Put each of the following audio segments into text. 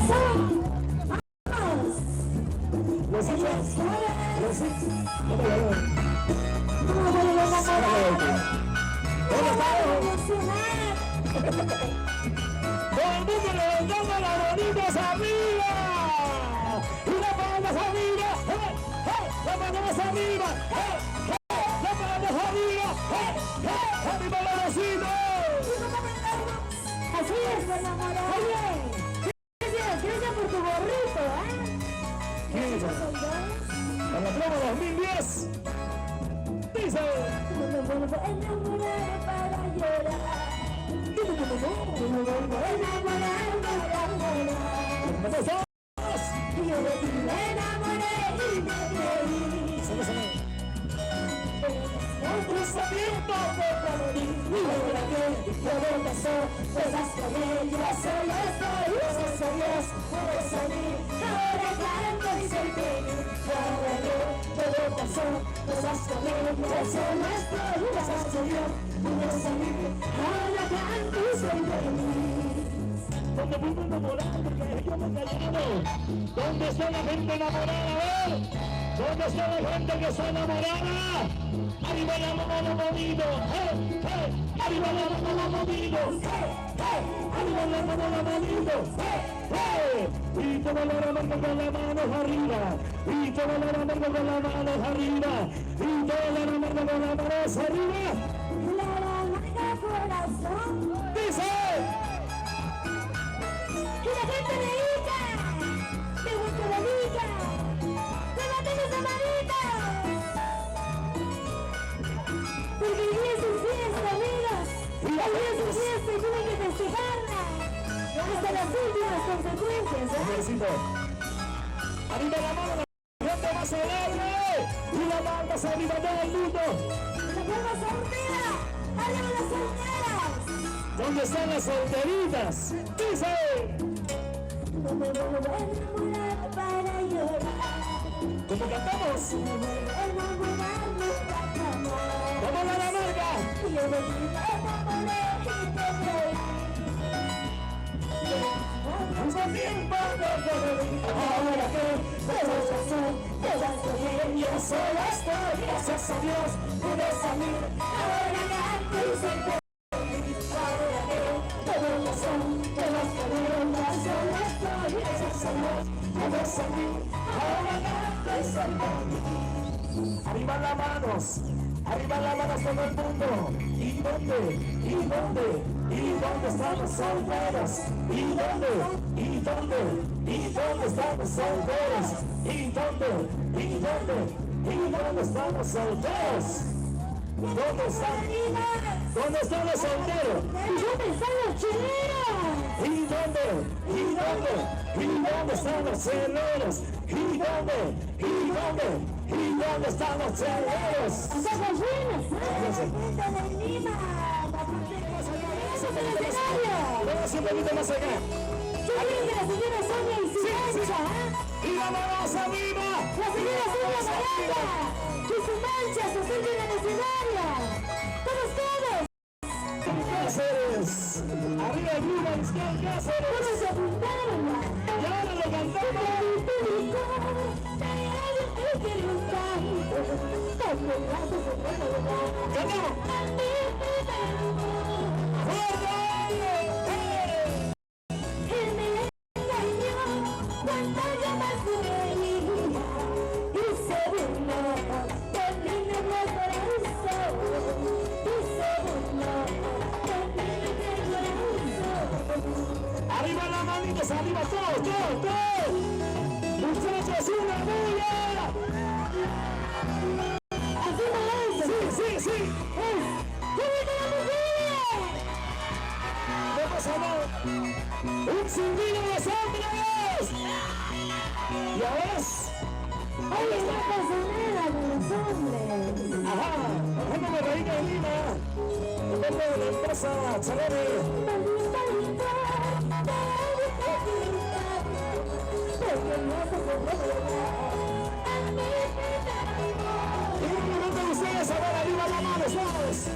corazón. Vamos. Los hijos. ¿Cómo voy a enamorar? ¿Dónde estamos? Emocionar. Todo el mundo levantando las manitas arriba. Y las palmas arriba. ¡Hey! ¡Hey! Las palmas arriba. ¡Hey! ¡Hey! Las palmas arriba. ¡Hey! ¡Hey! ¡Arriba la rosita! Así es, me enamoré. Oye, gracias por tu gorrito, ¿eh? ¿Quién es? A la promo 2010. Dice. No me vuelvo a enamorar para llorar. No me vuelvo a enamorar para llorar. ¡Empezamos! Yo de ti me enamoré y me creí. Un cruzamiento de colorín. Y ahora que todo pasó, todas con ella solo estoy. Gracias a Dios pude salir. Ahora canto y soy feliz. Ahora que todo pasó, todas con ella solo estoy. Gracias a Dios pude salir. Ahora canto y soy feliz. Donde vivo enamorado porque yo me he callado. ¿Dónde está la gente enamorada? ¿Dónde está la gente que está enamorada? Arriba la mano movido. ¡Hey! ¡Hey! Arriba la mano movido. ¡Hey! ¡Hey! Arriba la mano movido. ¡Hey! ¡Hey! Y toda la mano con las manos arriba. Y toda la mano con las manos arriba. Y toda la mano con las manos arriba. La larga corazón. ¡Dice! Y la gente me grita, me gusta la vida, levanten esa manita, porque hoy día es su fiesta, amigos, hoy día es su fiesta y tienen que festejarla, hasta las últimas consecuencias, ¿eh? Ejercito. Arriba la mano, la gente más alegre, y la mano se arriba todo el mundo. La palma soltera, arriba las solteras. ¿Dónde están las solteritas? Dice. No me vuelvo a enamorar para llorar. ¿Cómo cantamos? No me vuelvo a enamorar nunca jamás. ¡Vamos a la marca! Y yo de ti me enamoré y te creí. ¡Mucho tiempo de colorín! Ahora que todo pasó, todas con ella solo estoy. Gracias a Dios pude salir. Ahora canto y soy feliz. Ahora que todo pasó, todas con ella solo estoy. Gracias a Dios pude salir. Ahora canto y soy feliz. Arriba las manos todo el mundo. ¿Y dónde? ¿Y dónde? ¿Y dónde están los solteros? ¿Y dónde? ¿Y dónde? ¿Y dónde están los solteros? ¿Y dónde? ¿Y dónde? ¿Y dónde están los solteros? ¿Dónde están? ¿Dónde están los solteros? ¿Y dónde están los chilenos? ¿Y dónde? ¿Y dónde? ¿Y dónde están los cheleros? ¿Y dónde? ¿Y dónde? ¿Y dónde están los cheleros? Acá gallinas, la de Lima, la Vamos un poquito más acá. yo quiero que la señora Sonia y su mancha, ¿eh? ¡Y la vamos arriba! La señora Sonia Maranda y su mancha se sienten en el escenario. Todos. Cáceres. Arriba el grupo Iscal Cáceres. Todos se apuntaron. Y ahora lo cantamos. ¡Cantamos! Él me engañó cuando yo más creía y se burló de mí en el corazón y se burló de mí en el corazón. Arriba las manitas, arriba todos. Muchachos, una bulla. Así no es. Sí. ¡Qué bonita la mujer! No pasa nada. Un silbido de los hombres. ¿Ya ves? Ahí está personera de los hombres. Ajá. Déjame reina de Lima. El nombre de la empresa Chalere. Y un minuto de ustedes a ver arriba la mano, ¿sabes?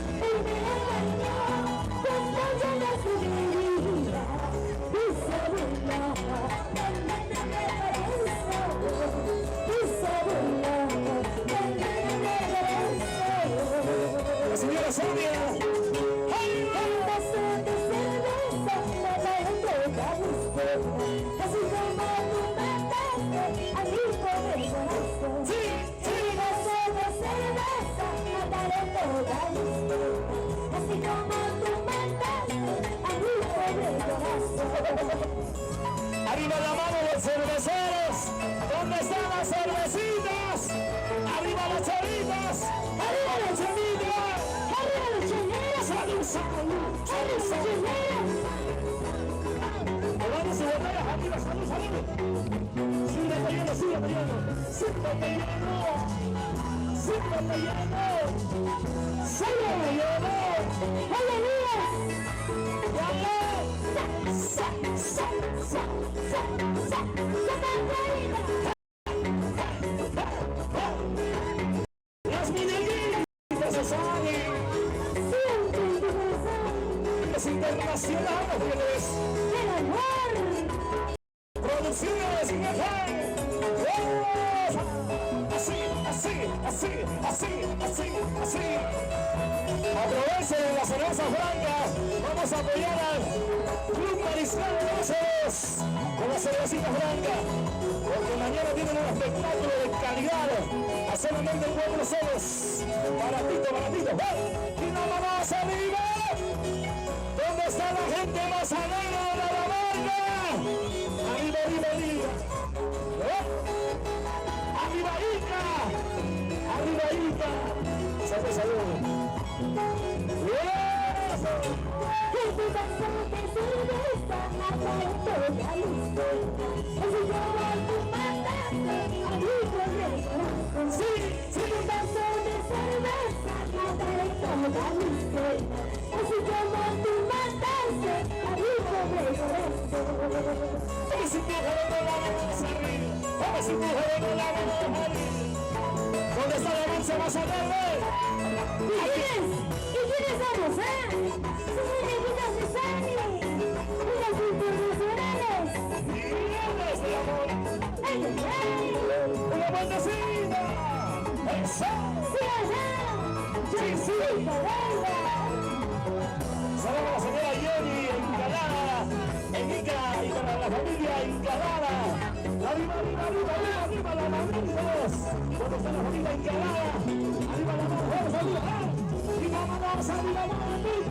Cuando yo la subí, y se burló así como tú mataste a mi pobre corazón. Sí, Si mi vaso de cerveza mataré toda la historia, así como tú mataste a mi pobre corazón. Arriba la mano los cerveceros. ¿Dónde están las cervecitas? Arriba las chavitas. Arriba las chavitas. Arriba los cheleros, Salud, salud, salud, salud. Levante sus botellas, arriba, salud, salud. Sigue batallando, sigue batallando. Sigue batallando. Sigue batallando. Sigue batallando. ¡Aleluya! Las muñequitas se salen. Es internacionales. Producciones en así, así, así, así, así, así. Aprovechen las cervezas blancas. Vamos a apoyar al Club Mariscal Roses con las cervecitas blancas. Porque mañana tienen un espectáculo de calidad. A solamente 4 soles. Baratito, baratito. Y no vamos arriba. ¿Dónde está la gente más alegre de la Marca? Arriba, arriba, arriba. Arriba, Ica. Arriba, Ica. Salud, salud. Sí, si un vaso de cerveza mataré toda mi historia, así como tú mataste a mi pobre corazón. Vamos si tú joven con la mano arriba. Vamos si tú joven con la mano arriba. ¿Dónde está la mancha más alegre? ¿Y quiénes somos, eh? Somos muñequitas de sangre, unas internacionales. ¡Viernes del amor! ¡Una bendecida! ¡Eso! ¡Sí, allá! ¡Sí, sí! venga! Saludos a la señora Jenny Encalada, en Ica y para la familia Encalada. Arriba, arriba, arriba, arriba, arriba las manitos. ¿Dónde está la familia Encalada? Arriba la mano, vamos, arriba. Y vámonos, arriba, manitos.